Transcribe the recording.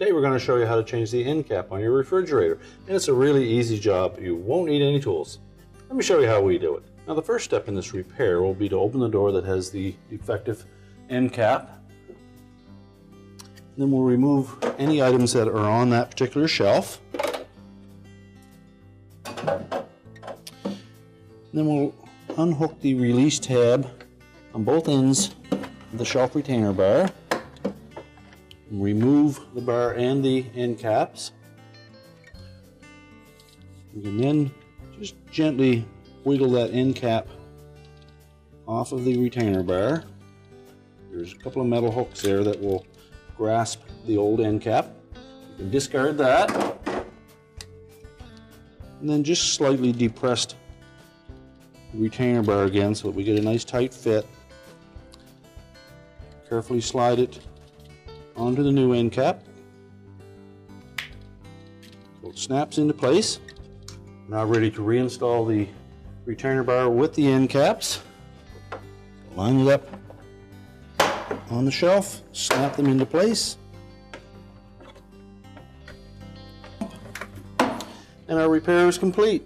Today we're going to show you how to change the end cap on your refrigerator, and it's a really easy job. You won't need any tools. Let me show you how we do it. Now the first step in this repair will be to open the door that has the defective end cap. Then we'll remove any items that are on that particular shelf. Then we'll unhook the release tab on both ends of the shelf retainer bar. Remove the bar and the end caps. You can then just gently wiggle that end cap off of the retainer bar. There's a couple of metal hooks there that will grasp the old end cap. You can discard that. And then just slightly depress the retainer bar again so that we get a nice tight fit. Carefully slide it onto the new end cap. So it snaps into place. Now ready to reinstall the retainer bar with the end caps. Line it up on the shelf, snap them into place. And our repair is complete.